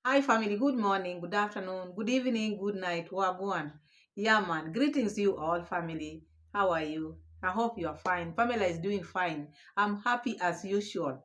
Hi, family. Good morning, good afternoon, good evening, good night. Wagwan. Yeah, man. Greetings to you all, family. How are you? I hope you are fine. Pamela is doing fine. I'm happy as usual.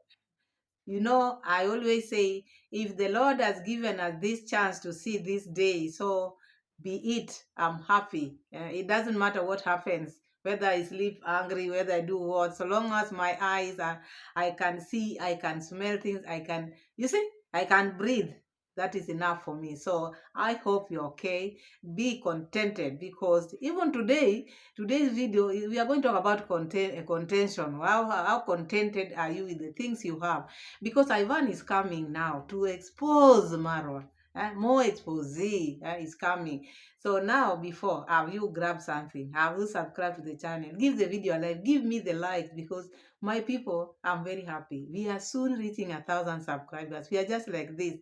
I always say, if the Lord has given us this chance to see this day, so be it. I'm happy. It doesn't matter what happens, whether I sleep angry, whether I do what, so long as my eyes are, I can see, I can smell things, I can breathe. That is enough for me. So I hope you're okay. Be contented because even today's video, we are going to talk about contention. How contented are you with the things you have? Because Ivan is coming now to expose Maron. More expose is coming. So now, before, have you grabbed something? Have you subscribed to the channel? Give the video a like. Give me the like because my people, I'm very happy. We are soon reaching 1,000 subscribers. We are just like this.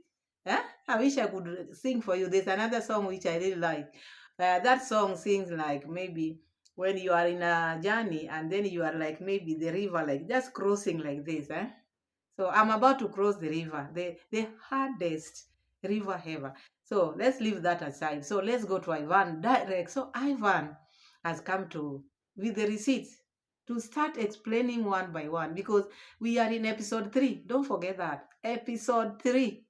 I wish I could sing for you. There's another song which I really like. That song sings like maybe when you are in a journey and then you are like maybe the river, like just crossing like this. So I'm about to cross the river, the hardest river ever. So let's leave that aside. So let's go to Ivan direct. So Ivan has come to with the receipts to start explaining one by one because we are in episode 3. Don't forget that. Episode 3.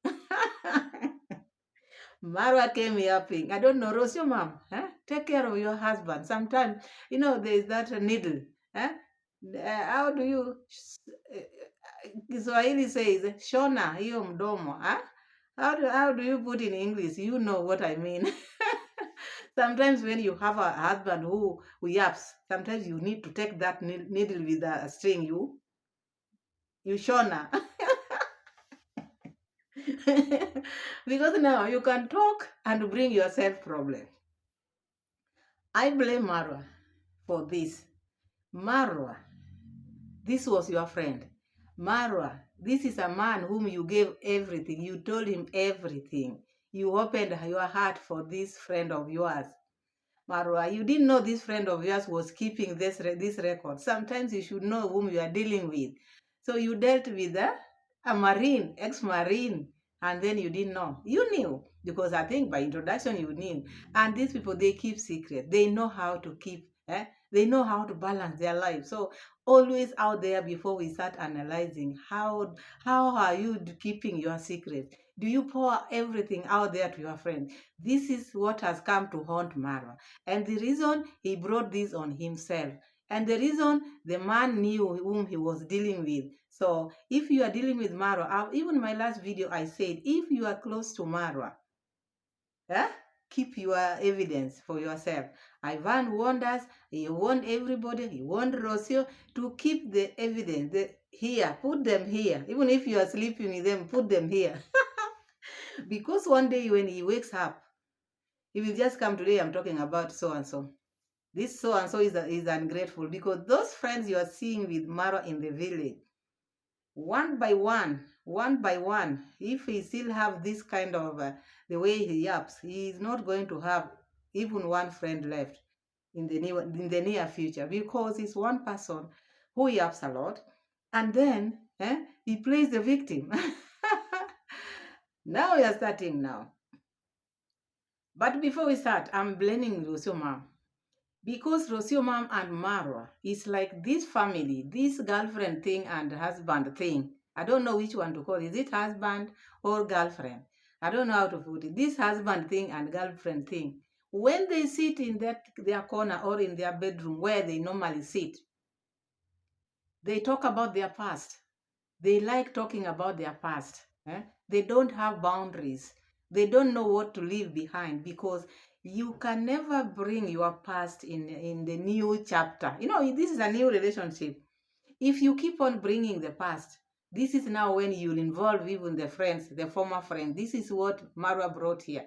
Marwa came yapping. I don't know, Rocio mom. Take care of your husband. Sometimes, there's that needle. Eh? How do you Kiswahili says shona hiyo mdomo. How do you put in English? You know what I mean. Sometimes when you have a husband who yaps, sometimes you need to take that needle with a string. You shona. Because now you can talk and bring yourself problem. I blame Marwa for this. Marwa, this was your friend. Marwa, this is a man whom you gave everything. You told him everything. You opened your heart for this friend of yours. Marwa, you didn't know this friend of yours was keeping this record. Sometimes you should know whom you are dealing with. So you dealt with a Marine, ex-Marine, and then you didn't know. You knew, because I think by introduction you knew. And these people, they keep secret. They know how to keep, they know how to balance their life. So always out there before we start analyzing how are you keeping your secret? Do you pour everything out there to your friend? This is what has come to haunt Mara. And the reason he brought this on himself. And the reason the man knew whom he was dealing with. So if you are dealing with Marwa, even my last video I said, if you are close to Marwa, keep your evidence for yourself. Ivan warned us, he warned everybody, he warned Rocio to keep the evidence here, put them here. Even if you are sleeping with them, put them here. Because one day when he wakes up, he will just come, today I'm talking about so and so. This so and so is ungrateful, because those friends you are seeing with Mara in the village, one by one, if he still have this kind of the way he yaps, he is not going to have even one friend left in the near future, because he's one person who yaps a lot, and then he plays the victim. Now we are starting now. But before we start, I'm blaming Rocio mom. Because Rocio mom and Marwa is like this family, this girlfriend thing and husband thing. I don't know which one to call. Is it husband or girlfriend? I don't know how to put it. This husband thing and girlfriend thing. When they sit in their corner or in their bedroom where they normally sit, they talk about their past. They like talking about their past. They don't have boundaries. They don't know what to leave behind, because you can never bring your past in the new chapter. This is a new relationship. If you keep on bringing the past, this is now when you'll involve even the friends, the former friend. This is what Marwa brought here.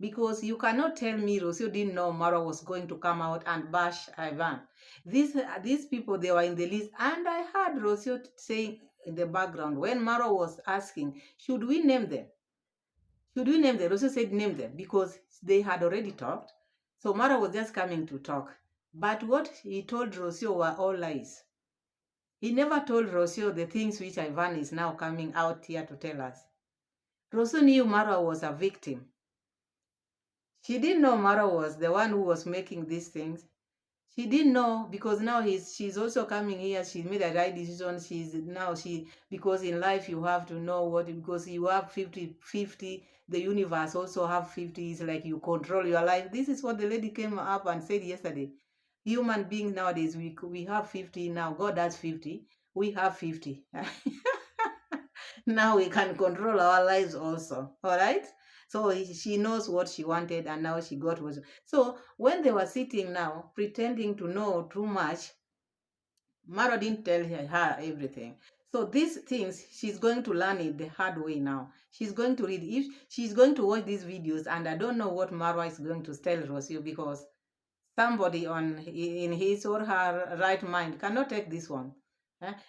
Because you cannot tell me Rocio didn't know Marwa was going to come out and bash Ivan. These people, they were in the list. And I heard Rocio saying in the background, when Marwa was asking, should we name them? Should we name them? Rocio said name them, because they had already talked. So Marwa was just coming to talk. But what he told Rocio were all lies. He never told Rocio the things which Ivan is now coming out here to tell us. Rocio knew Marwa was a victim. She didn't know Marwa was the one who was making these things. She didn't know because now she's also coming here. She made a right decision. Because in life you have to know because you have 50-50. The universe also have 50. It's like you control your life. This is what the lady came up and said yesterday. Human beings nowadays, we have 50 now. God has 50. We have 50. Now we can control our lives also. All right. So she knows what she wanted, and now she got what. So when they were sitting now, pretending to know too much, Maro didn't tell her everything. So these things, she's going to learn it the hard way now. She's going to read. If she's going to watch these videos, and I don't know what Marwa is going to tell Rocio, because somebody in his or her right mind cannot take this one.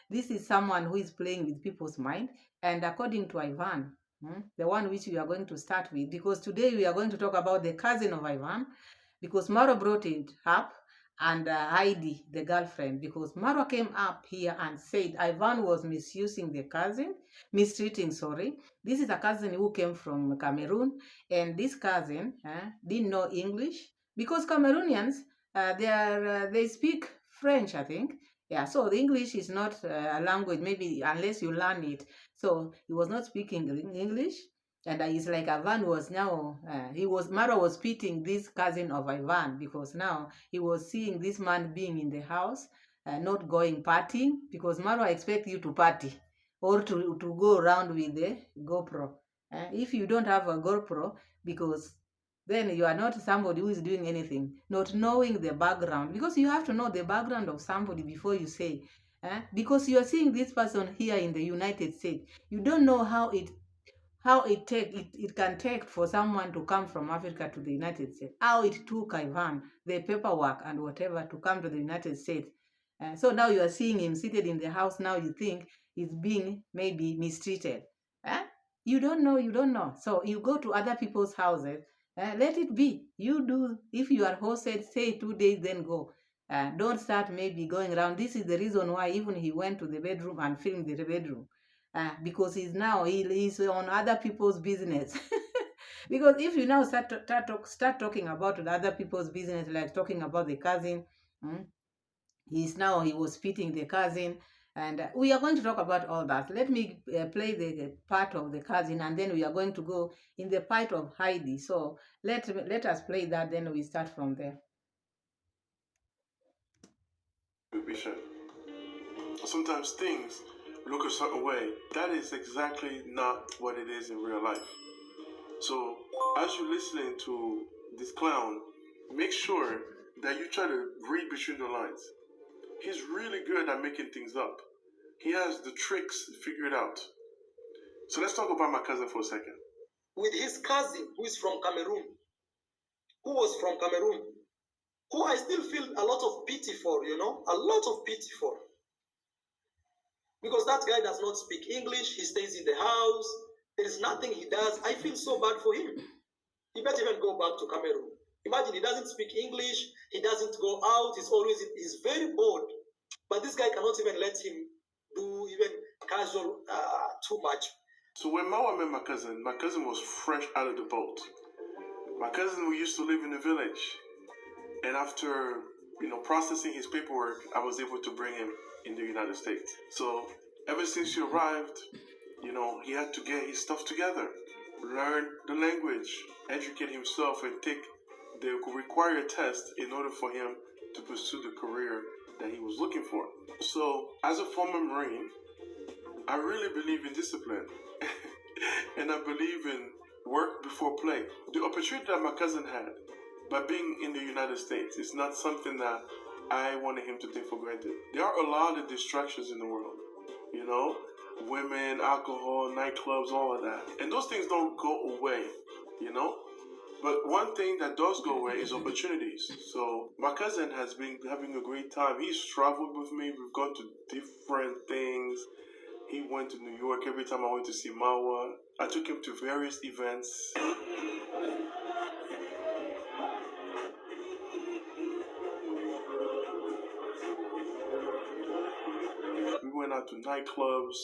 This is someone who is playing with people's mind. And according to Ivan, the one which we are going to start with, because today we are going to talk about the cousin of Ivan, because Maro brought it up, and Heidi, the girlfriend, because Maro came up here and said Ivan was misusing the cousin, mistreating, sorry. This is a cousin who came from Cameroon, and this cousin didn't know English, because Cameroonians, they speak French, I think. Yeah, so the English is not a language, maybe unless you learn it. So he was not speaking English, and it's like Ivan was now, Mara was pitying this cousin of Ivan, because now he was seeing this man being in the house, not going partying, because Mara expects you to party or to go around with the GoPro. If you don't have a GoPro, because then you are not somebody who is doing anything, not knowing the background, because you have to know the background of somebody before you say, because you are seeing this person here in the United States. You don't know how it can take for someone to come from Africa to the United States, how it took Ivan, the paperwork and whatever, to come to the United States. So now you are seeing him seated in the house. Now you think he's being maybe mistreated. You don't know. So you go to other people's houses. Let it be. You do. If you are hosted, say 2 days, then go. Don't start maybe going around. This is the reason why even he went to the bedroom and filmed the bedroom. Because he's on other people's business. Because if you now start talking about other people's business, like talking about the cousin, he was beating the cousin, and we are going to talk about all that. Let me play the part of the cousin, and then we are going to go in the part of Heidi. So let us play that, then we start from there. Sometimes things look a certain way. That is exactly not what it is in real life. So as you're listening to this clown, make sure that you try to read between the lines. He's really good at making things up. He has the tricks figured out. So let's talk about my cousin for a second. With his cousin, who is from Cameroon, who was from Cameroon, who I still feel a lot of pity for, a lot of pity for. Because that guy does not speak English, he stays in the house, there is nothing he does. I feel so bad for him. He better even go back to Cameroon. Imagine, he doesn't speak English, he doesn't go out, he's very bored. But this guy cannot even let him do even casual too much. So when Mawa met my cousin was fresh out of the boat. My cousin, we used to live in the village. And after, processing his paperwork, I was able to bring him in the United States. So ever since he arrived, he had to get his stuff together, learn the language, educate himself, and take the required test in order for him to pursue the career that he was looking for. So as a former Marine, I really believe in discipline. And I believe in work before play. The opportunity that my cousin had by being in the United States is not something that I wanted him to take for granted. There are a lot of distractions in the world, women, alcohol, nightclubs, all of that. And those things don't go away, But one thing that does go away is opportunities. So my cousin has been having a great time. He's traveled with me. We've gone to different things. He went to New York every time I went to see Mawa. I took him to various events. We went out to nightclubs,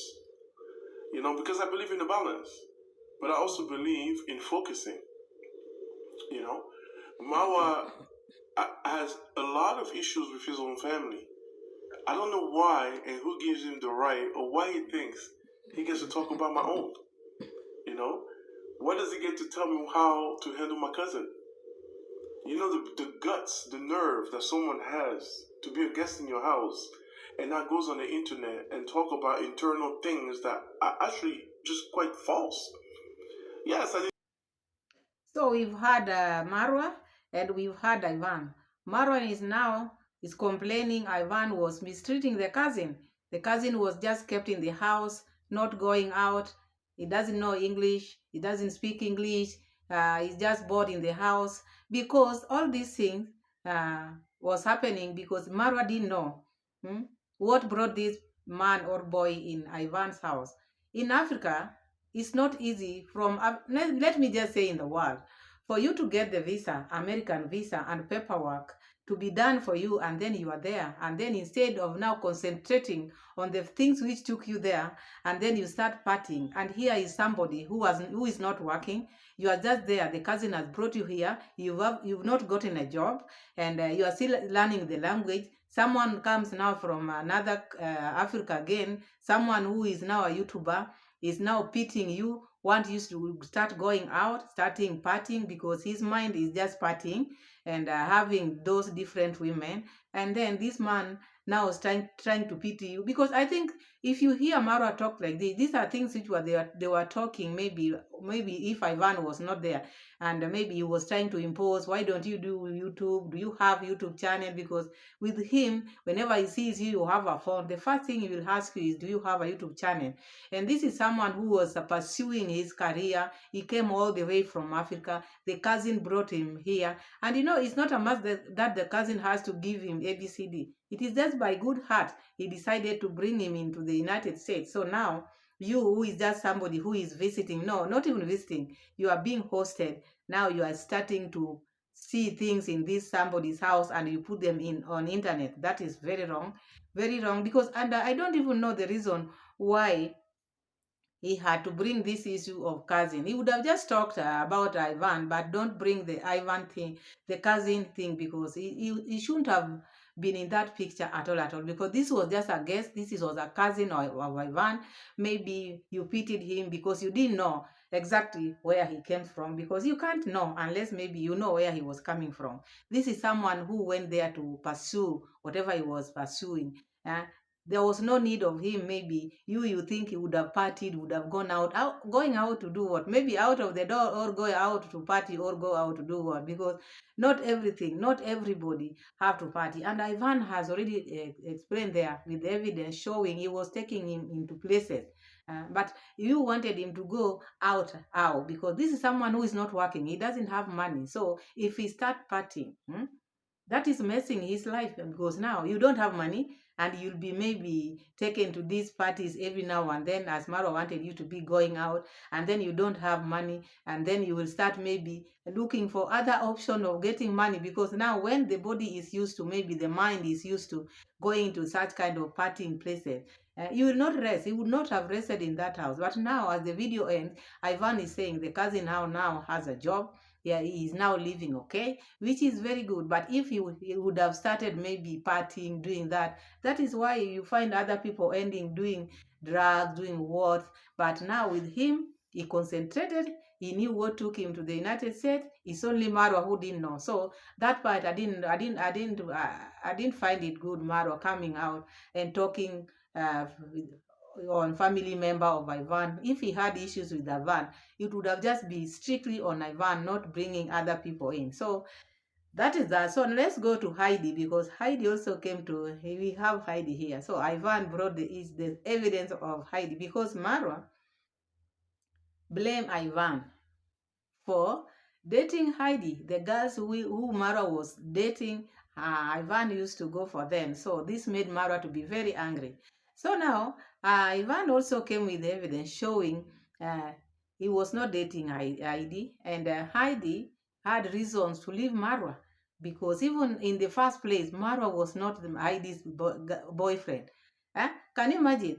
because I believe in the balance. but I also believe in focusing. You know, Marwa has a lot of issues with his own family. I don't know why and who gives him the right or why he thinks he gets to talk about my own. You know, why does he get to tell me how to handle my cousin? You know, the guts, the nerve that someone has to be a guest in your house and now goes on the internet and talk about internal things that are actually just quite false. Yes, I So we've had Marwa and we've had Ivan. Marwa is complaining Ivan was mistreating the cousin. The cousin was just kept in the house, not going out. He doesn't know English. He doesn't speak English. He's just bored in the house because all these things uh, was happening because Marwa didn't know hmm, what brought this man or boy in Ivan's house. In Africa, it's not easy let me just say in the world, for you to get the visa, American visa and paperwork to be done for you, and then you are there, and then instead of now concentrating on the things which took you there, and then you start partying, and here is somebody who is not working. You are just there. The cousin has brought you here. You've not gotten a job, and you are still learning the language. Someone comes now from another Africa again. Someone who is now a YouTuber is now pitying you, want you to start going out, starting partying because his mind is just partying and having those different women. And then this man now is trying to pity you because I think if you hear Mara talk like this, these are things which they were talking maybe if Ivan was not there and maybe he was trying to impose, why don't you do YouTube? Do you have YouTube channel? Because with him, whenever he sees you have a phone, the first thing he will ask you is, do you have a YouTube channel? And this is someone who was pursuing his career. He came all the way from Africa. The cousin brought him here. And it's not a must that the cousin has to give him ABCD. It is just by good heart he decided to bring him into the United States. So now, you who is just somebody who is visiting, no, not even visiting, you are being hosted. Now you are starting to see things in this somebody's house and you put them in on internet. That is very wrong because, and I don't even know the reason why he had to bring this issue of cousin. He would have just talked about Ivan, but don't bring the Ivan thing, the cousin thing, because he shouldn't have been in that picture at all, because this was just a guess. This was a cousin of Ivan. Maybe you pitied him because you didn't know exactly where he came from, because you can't know unless maybe you know where he was coming from. This is someone who went there to pursue whatever he was pursuing. There was no need of him. Maybe you think he would have partied, would have gone going out to do what? Maybe out of the door, or go out to party, or go out to do what? Because not everybody have to party. And Ivan has already explained there with evidence showing he was taking him into places. But you wanted him to go out because this is someone who is not working. He doesn't have money. So if he start partying, that is messing his life, because now you don't have money and you'll be maybe taken to these parties every now and then, as Maro wanted you to be going out, and then you don't have money, and then you will start maybe looking for other option of getting money, because now when the body is used to, maybe the mind is used to going to such kind of partying places, you will not rest. He would not have rested in that house. But now, as the video ends, Ivan is saying the cousin now has a job. Yeah, he is now living okay, which is very good. But if he would have started maybe partying, doing that, that is why you find other people ending doing drugs, doing what. But now with him, he concentrated. He knew what took him to the United States. It's only Marwa who didn't know. So that part, I didn't find it good. Marwa coming out and talking on family member of Ivan. If he had issues with Ivan, it would have just been strictly on Ivan, not bringing other people in. So that is that. So let's go to Heidi, because Heidi also came to, we have Heidi here. So Ivan brought the evidence of Heidi, because Marwa blame Ivan for dating Heidi. The girls who Mara was dating, Ivan used to go for them. So this made Mara to be very angry. So now, Ivan also came with evidence showing he was not dating Heidi, and Heidi had reasons to leave Marwa, because even in the first place, Marwa was not Heidi's boyfriend. Can you imagine?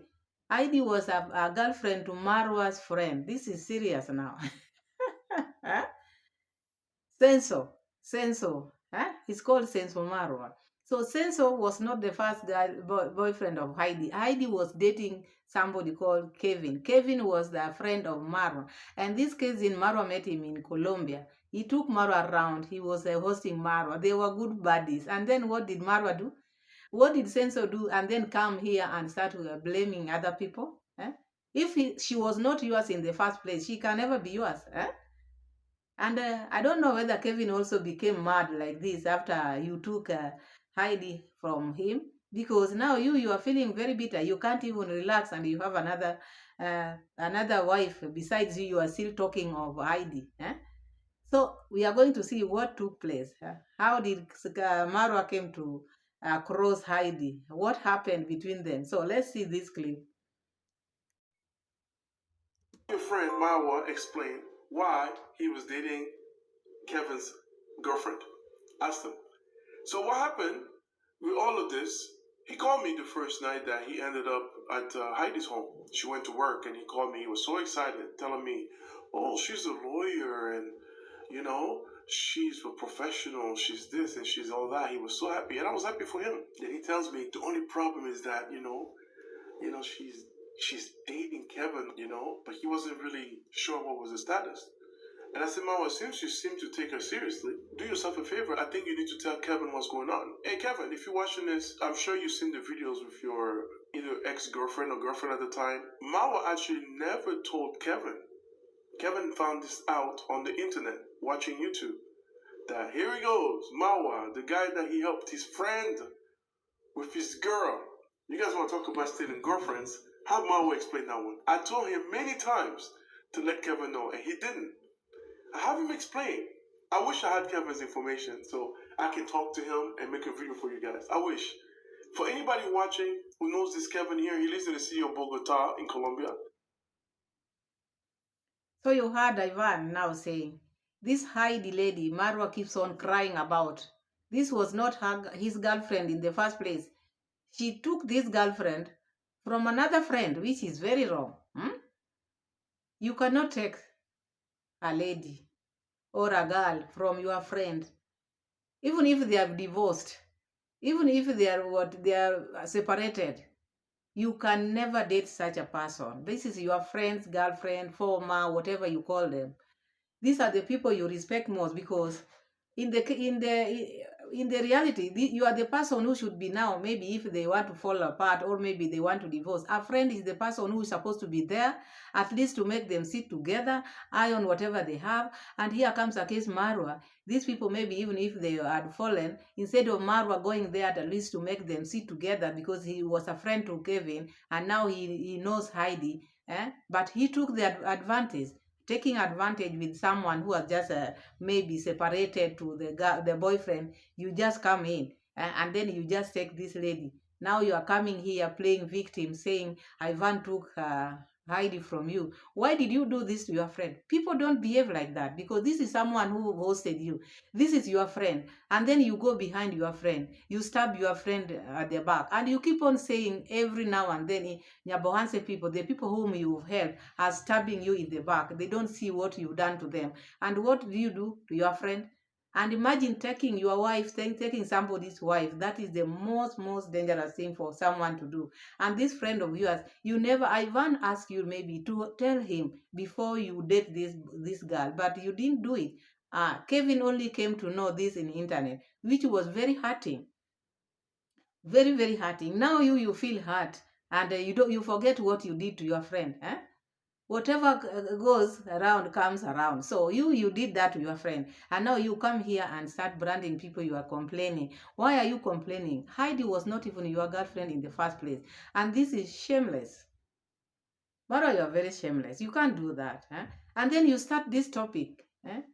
Heidi was a girlfriend to Marwa's friend. This is serious now. Huh? Senso. Huh? He's called Senso Marwa. So Senso was not the first boyfriend of Heidi. Heidi was dating somebody called Kevin. Kevin was the friend of Marwa. And this cousin, Marwa met him in Colombia. He took Marwa around. He was hosting Marwa. They were good buddies. And then what did Marwa do? What did Senso do? And then come here and start blaming other people? Eh? If she was not yours in the first place, she can never be yours. Eh? And I don't know whether Kevin also became mad like this after you took Heidi from him, because now you are feeling very bitter. You can't even relax, and you have another wife besides you. You are still talking of Heidi. Eh? So we are going to see what took place. How did Marwa came to cross Heidi? What happened between them? So let's see this clip. Your friend Marwa explained why he was dating Kevin's girlfriend. Asked him. So what happened with all of this? He called me the first night that he ended up at Heidi's home. She went to work and he called me. He was so excited, telling me, "Oh, she's a lawyer and you know she's a professional. She's this and she's all that." He was so happy, and I was happy for him. Then he tells me the only problem is that she's dating Kevin, but he wasn't really sure what was the status. And I said, Marwa, since you seem to take her seriously, do yourself a favor. I think you need to tell Kevin what's going on. Hey, Kevin, if you're watching this, I'm sure you've seen the videos with your either ex-girlfriend or girlfriend at the time. Marwa actually never told Kevin. Kevin found this out on the internet, watching YouTube. That here he goes, Marwa, the guy that he helped his friend with his girl. You guys want to talk about stealing girlfriends? Have Marwa explain that one. I told him many times to let Kevin know, and he didn't. I have him explain. I wish I had Kevin's information so I can talk to him and make a video for you guys. I wish. For anybody watching who knows this Kevin here, he lives in the city of Bogota in Colombia. So you heard Ivan now saying, this Heidi lady Marwa keeps on crying about. This was not his girlfriend in the first place. She took this girlfriend from another friend, which is very wrong. You cannot take a lady or a girl from your friend, even if they are divorced, even if they are separated. You can never date such a person. This is your friend's girlfriend, former, whatever you call them. These are the people you respect most, because in the reality, you are the person who should be now, maybe if they want to fall apart or maybe they want to divorce. A friend is the person who is supposed to be there, at least to make them sit together, iron whatever they have. And here comes a case Marwa. These people, maybe even if they had fallen, instead of Marwa going there at least to make them sit together, because he was a friend to Kevin and now he knows Heidi, but he took the advantage, taking advantage with someone who has just maybe separated to the boyfriend. You just come in and then you just take this lady. Now you are coming here playing victim, saying Ivan took Heidi from you. Why did you do this to your friend? People don't behave like that, because this is someone who hosted you. This is your friend, and then you go behind your friend, you stab your friend at the back, and you keep on saying every now and then, Nyabohanse people, the people whom you've helped, are stabbing you in the back. They don't see what you've done to them. And what do you do to your friend? And imagine taking your wife, taking somebody's wife. That is the most dangerous thing for someone to do. And this friend of yours, Ivan asked you maybe to tell him before you date this girl, but you didn't do it. Kevin only came to know this in the internet, which was very hurting. Very, very hurting. Now you feel hurt, and you forget what you did to your friend. Whatever goes around comes around. So you did that to your friend, and now you come here and start branding people. You are complaining. Why are you complaining? Heidi was not even your girlfriend in the first place, and this is shameless. Mara, you are very shameless. You can't do that. And then you start this topic.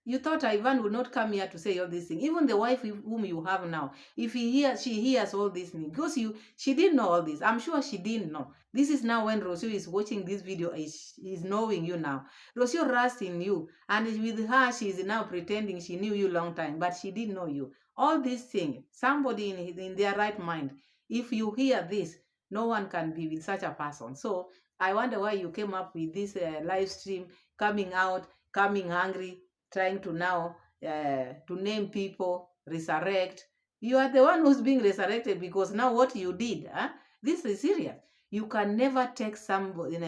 You thought Ivan would not come here to say all these things. Even the wife whom you have now, if she hears all these things, because she didn't know all this. I'm sure she didn't know. This is now when Rocio is watching this video, is knowing you now. Rocio rushed in you, and with her, she is now pretending she knew you long time, but she didn't know you. All these things, somebody in their right mind, if you hear this, no one can be with such a person. So I wonder why you came up with this live stream, coming out, coming hungry, trying to now to name people, resurrect. You are the one who's being resurrected because now what you did, huh? This is serious. You can never take somebody,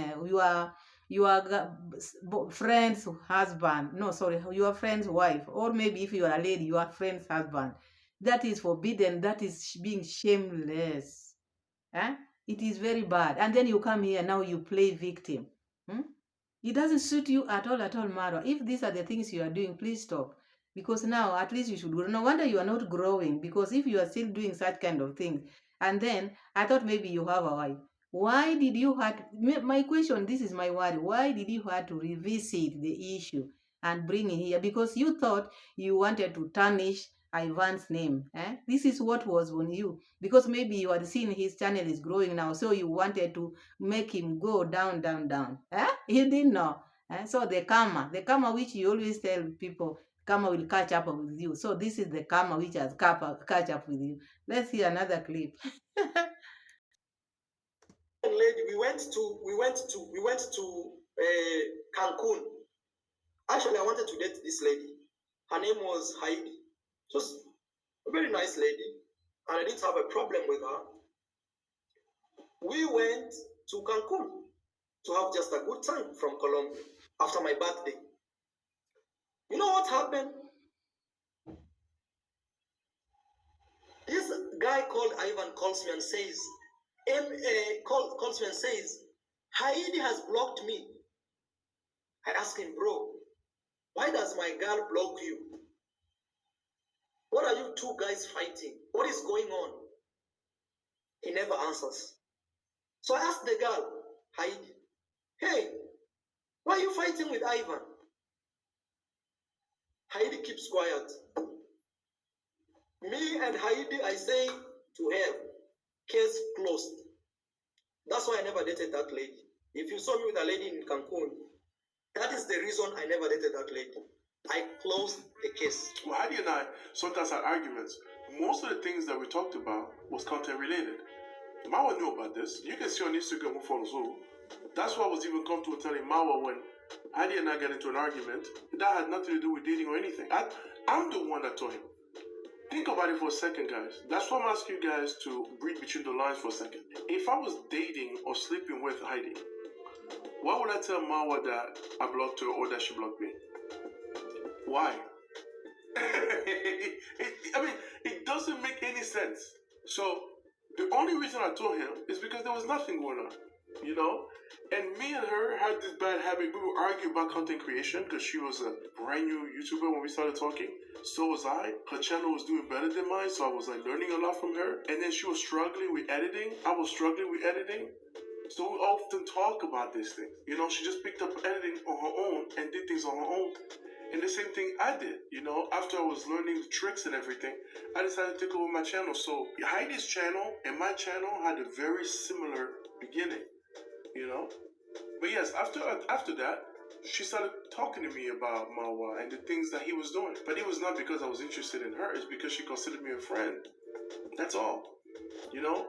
your friend's husband, no, sorry, your friend's wife, or maybe if you are a lady, your friend's husband. That is forbidden. That is being shameless. Eh? It is very bad. And then you come here, now you play victim. Hmm? It doesn't suit you at all, Mara. If these are the things you are doing, please stop. Because now at least you should grow. No wonder you are not growing. Because if you are still doing such kind of things, and then I thought maybe you have a wife. Why did you have my question? This is my worry. Why did you have to revisit the issue and bring it here? Because you thought you wanted to tarnish Ivan's name. Eh? This is what was on you. Because maybe you had seen his channel is growing now, so you wanted to make him go down, down, down. Eh? You didn't know. Eh? So the karma which you always tell people, karma will catch up with you. So this is the karma which has catch up with you. Let's hear another clip. Lady, we went to Cancun. Actually, I wanted to date this lady. Her name was Heidi. She was a very nice lady, and I didn't have a problem with her. We went to Cancun to have just a good time from Colombia after my birthday. You know what happened? This guy called Ivan calls me and says, calls me and says, Heidi has blocked me. I ask him, bro, why does my girl block you? What are you two guys fighting? What is going on? He never answers. So I asked the girl, Heidi, hey, why are you fighting with Ivan? Heidi keeps quiet. Me and Heidi, I say to her, case closed. That's why I never dated that lady. If you saw me with a lady in Cancun, that is the reason I never dated that lady. I closed the case. Well, Heidi and I sometimes had arguments. Most of the things that we talked about was content related. Mawa knew about this. You can see on Instagram who follows who. That's why I was even comfortable telling Mawa when Heidi and I got into an argument. That had nothing to do with dating or anything. I'm the one that told him. Think about it for a second, guys. That's why I'm asking you guys to read between the lines for a second. If I was dating or sleeping with Heidi, why would I tell Mawa that I blocked her or that she blocked me? Why? It doesn't make any sense. So, the only reason I told him is because there was nothing going on, you know? And me and her had this bad habit. We would argue about content creation because she was a brand new YouTuber when we started talking. So was I. Her channel was doing better than mine, so I was like learning a lot from her. And then she was struggling with editing. I was struggling with editing. So we often talk about these things. You know, she just picked up editing on her own and did things on her own. And the same thing I did, you know, after I was learning the tricks and everything, I decided to take over my channel. So Heidi's channel and my channel had a very similar beginning, you know. But yes, after that, she started talking to me about Mawa and the things that he was doing. But it was not because I was interested in her, it's because she considered me a friend. That's all, you know.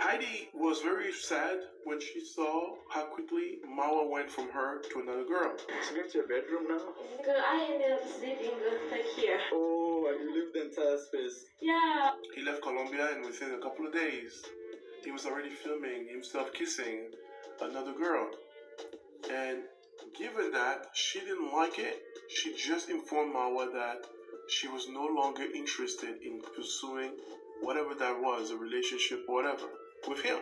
Heidi was very sad when she saw how quickly Mawa went from her to another girl. She left your bedroom now? I ended up sleeping like here. Oh, and you lived the entire space? Yeah. He left Colombia and within a couple of days, he was already filming himself kissing another girl. And given that she didn't like it, she just informed Mawa that she was no longer interested in pursuing whatever that was, a relationship or whatever, with him.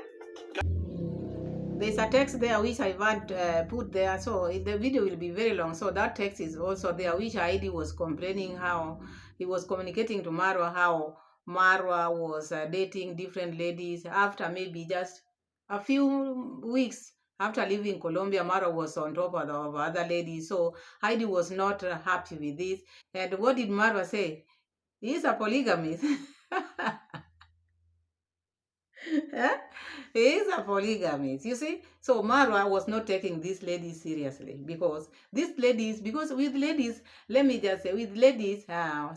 There's a text there which Ivan put there, so the video will be very long. So that text is also there, which Heidi was complaining how he was communicating to Marwa how Marwa was dating different ladies after maybe just a few weeks after leaving Colombia. Marwa was on top of other ladies, so Heidi was not happy with this. And what did Marwa say? He's a polygamist. He is a polygamist, you see. So Marwa was not taking these ladies seriously because with ladies, let me just say, with ladies,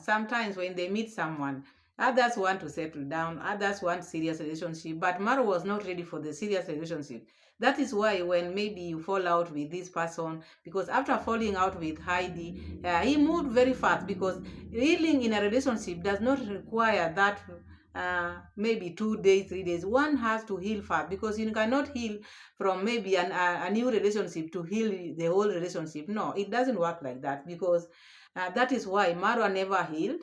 sometimes when they meet someone, others want to settle down, others want serious relationship, but Marwa was not ready for the serious relationship. That is why when maybe you fall out with this person, because after falling out with Heidi, he moved very fast, because healing in a relationship does not require that maybe 2 days, 3 days. One has to heal fast, because you cannot heal from maybe a new relationship to heal the whole relationship. No, it doesn't work like that, because that is why Marwa never healed.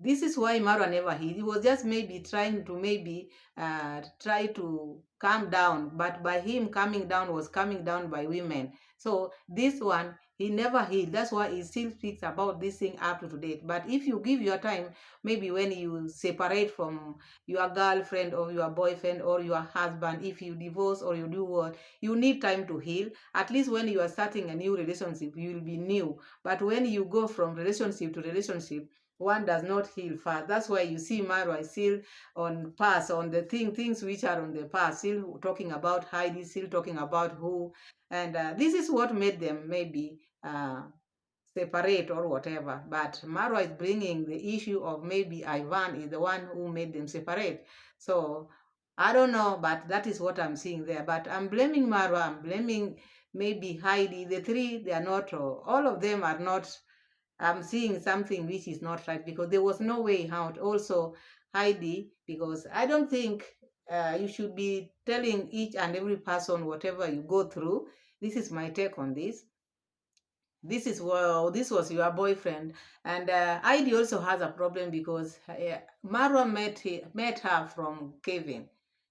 This is why Maron never healed. He was just maybe trying to maybe try to calm down, but by him coming down was coming down by women. So this one he never healed. That's why he still speaks about this thing up to date. But if you give your time, maybe when you separate from your girlfriend or your boyfriend or your husband, if you divorce or you do what, you need time to heal. At least when you are starting a new relationship, you will be new. But when you go from relationship to relationship, one does not heal fast. That's why you see Marwa is still on past, on the things which are on the past, still talking about Heidi, still talking about who, and this is what made them maybe separate or whatever. But Marwa is bringing the issue of maybe Ivan is the one who made them separate. So I don't know, but that is what I'm seeing there. But I'm blaming Marwa, I'm blaming maybe Heidi. The three, they are not, all of them are not. I'm seeing something which is not right, because there was no way out. Also, Heidi, because I don't think you should be telling each and every person whatever you go through. This is my take on this. This is, well, this was your boyfriend, and Heidi also has a problem, because Marwa met her from Kevin.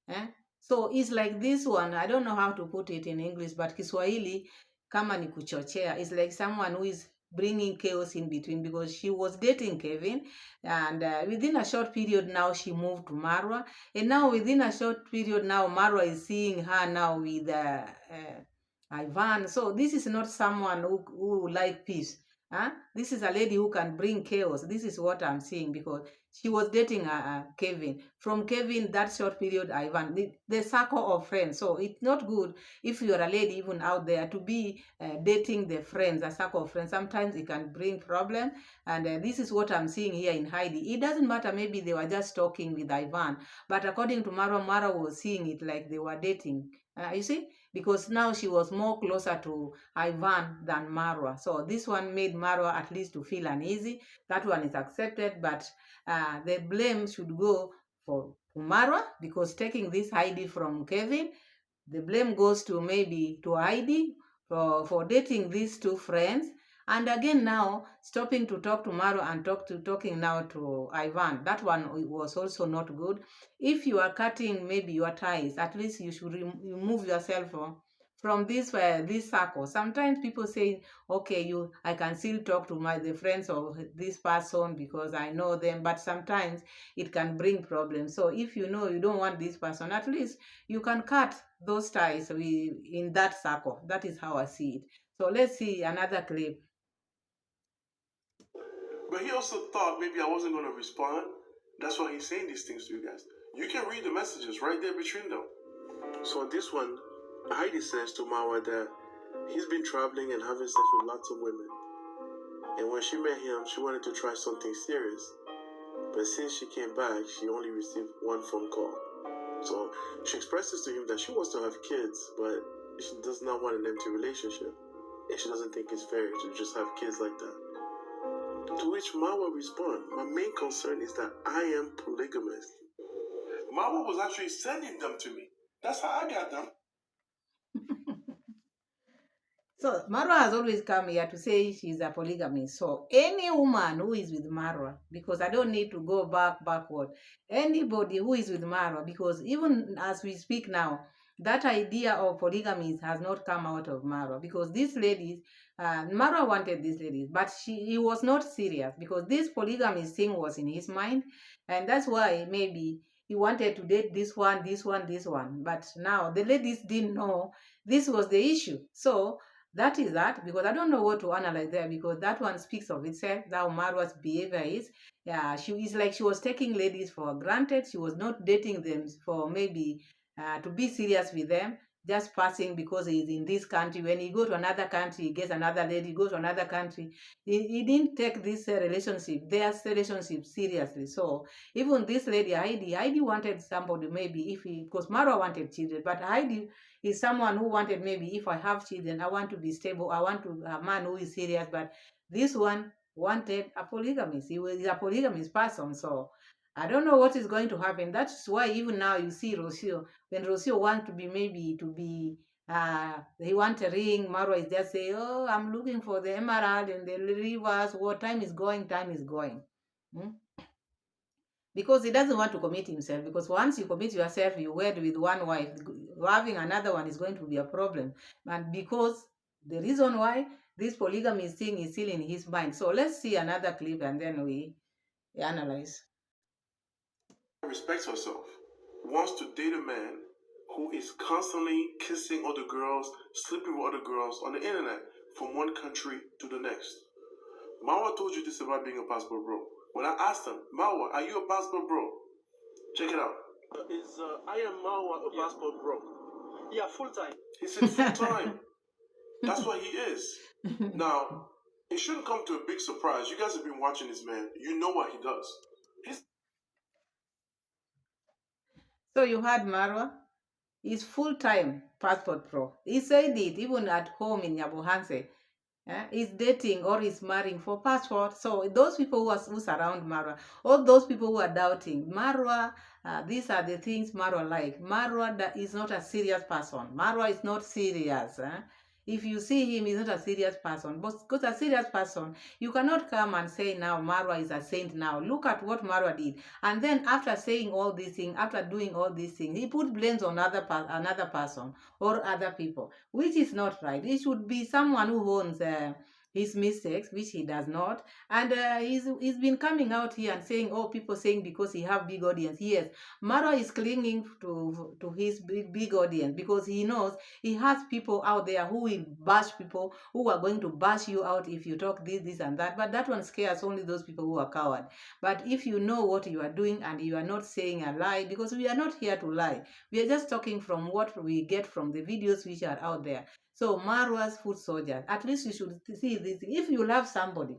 Eh? So it's like this one. I don't know how to put it in English, but Kiswahili kama ni kuchochea. It's like someone who is bringing chaos in between, because she was dating Kevin, and within a short period now she moved to Marwa, and now within a short period now Marwa is seeing her now with Ivan. So this is not someone who like peace. Huh? This is a lady who can bring chaos. This is what I'm seeing, because she was dating Kevin. From Kevin, that short period, Ivan, the circle of friends. So it's not good if you're a lady even out there to be dating the friends, a circle of friends. Sometimes it can bring problem. And this is what I'm seeing here in Heidi. It doesn't matter, maybe they were just talking with Ivan. But according to Mara was seeing it like they were dating. You see? Because now she was more closer to Ivan than Marwa. So this one made Marwa at least to feel uneasy. That one is accepted, but the blame should go for Marwa, because taking this Heidi from Kevin, the blame goes to maybe to Heidi for dating these two friends. And again now stopping to talk to Maro and talking now to Ivan. That one was also not good. If you are cutting maybe your ties, at least you should remove yourself from this circle. Sometimes people say, okay, I can still talk to the friends of this person because I know them, but sometimes it can bring problems. So if you know you don't want this person, at least you can cut those ties in that circle. That is how I see it. So let's see another clip. But he also thought maybe I wasn't going to respond. That's why he's saying these things to you guys. You can read the messages right there between them. So on this one, Heidi says to Mawa that he's been traveling and having sex with lots of women. And when she met him, she wanted to try something serious. But since she came back, she only received one phone call. So she expresses to him that she wants to have kids, but she does not want an empty relationship. And she doesn't think it's fair to just have kids like that. To which Mawa responds, my main concern is that I am polygamous. Mawa was actually sending them to me. That's how I got them. So Marwa has always come here to say she's a polygamist. So any woman who is with Marwa, because I don't need to go backward, anybody who is with Marwa, because even as we speak now, that idea of polygamy has not come out of Marwa, because these ladies, Marwa wanted these ladies, but he was not serious, because this polygamy thing was in his mind, and that's why maybe he wanted to date this one, this one, this one. But now the ladies didn't know this was the issue. So that is that, because I don't know what to analyze there, because that one speaks of itself, how Marwa's behavior is. Yeah, she is like she was taking ladies for granted. She was not dating them for maybe to be serious with them. just passing because he's in this country. When he go to another country, he gets another lady, go to another country. He didn't take this their relationship seriously. So even this lady, Heidi wanted somebody maybe because Maro wanted children, but Heidi is someone who wanted maybe if I have children, I want to be stable, I want to a man who is serious, but this one wanted a polygamist. He was a polygamist person, so I don't know what is going to happen. That's why even now you see Rocio. When Rocio wants to be he want a ring, Marwa is just say, oh, I'm looking for the emerald and the rivers. What time is going? Time is going. Hmm? Because he doesn't want to commit himself. Because once you commit yourself, you wed with one wife. Having another one is going to be a problem. And because the reason why this polygamy thing is still in his mind. So let's see another clip and then we analyze. Respects herself, wants to date a man who is constantly kissing other girls, sleeping with other girls on the internet from one country to the next. Marwa told you this about being a passport bro. When I asked him, Marwa, are you a passport bro? Check it out. Iammarwa a passport bro? Yeah, full time. He said full time. That's what he is. Now, it shouldn't come to a big surprise. You guys have been watching this man. You know what he does. So you had Marwa. He's full-time passport pro. He said it even at home in Nyabohanse. He's dating or he's marrying for passport. So those people who surround Marwa, all those people who are doubting Marwa, these are the things Marwa like. Marwa is not a serious person. Marwa is not serious. If you see him, he's not a serious person. But because a serious person, you cannot come and say now Marwa is a saint now. Look at what Marwa did. And then after saying all these things, after doing all these things, he put blames on another person or other people, which is not right. It should be someone who owns his mistakes, which he does not. And he's been coming out here and saying, oh, people saying because he have big audience. Yes, Marwa is clinging to his big audience because he knows he has people out there who will bash people, who are going to bash you out if you talk this and that. But that one scares only those people who are coward. But if you know what you are doing and you are not saying a lie, because we are not here to lie, we are just talking from what we get from the videos which are out there. So Marwa's foot soldiers, at least you should see this. If you love somebody,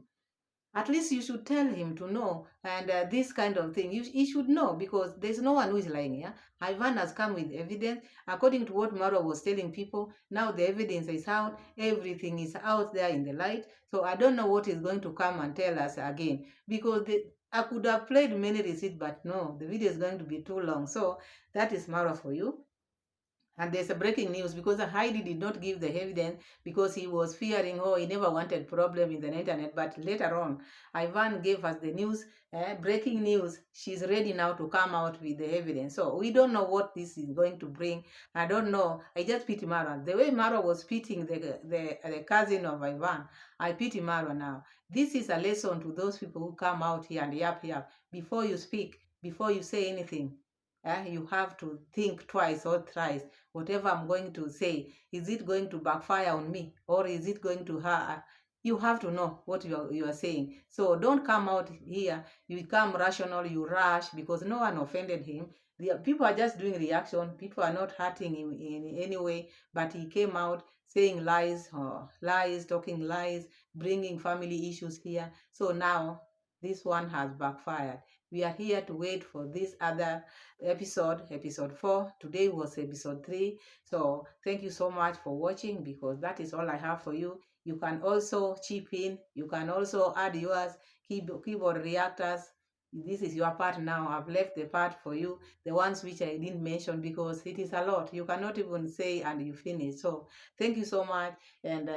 at least you should tell him to know. And this kind of thing, he should know because there's no one who is lying here. Ivan has come with evidence. According to what Marwa was telling people, now the evidence is out. Everything is out there in the light. So I don't know what is going to come and tell us again because I could have played many receipts, but no, the video is going to be too long. So that is Marwa for you. And there's a breaking news because Heidi did not give the evidence because he was fearing, oh, he never wanted problem in the internet. But later on, Ivan gave us the news, breaking news. She's ready now to come out with the evidence. So we don't know what this is going to bring. I don't know. I just pity Mara. The way Mara was pitying the cousin of Ivan, I pity Mara now. This is a lesson to those people who come out here and yap. Before you speak, before you say anything, you have to think twice or thrice. Whatever I'm going to say, is it going to backfire on me or is it going to hurt? You have to know what you are saying. So don't come out here. You become rational, you rush because no one offended him. People are just doing reaction. People are not hurting him in any way. But he came out saying lies, talking lies, bringing family issues here. So now this one has backfired. We are here to wait for this other episode 4. Today was episode 3. So thank you so much for watching because that is all I have for you. You can also chip in. You can also add yours, keyboard reactors. This is your part now. I've left the part for you, the ones which I didn't mention because it is a lot. You cannot even say and you finish. So thank you so much and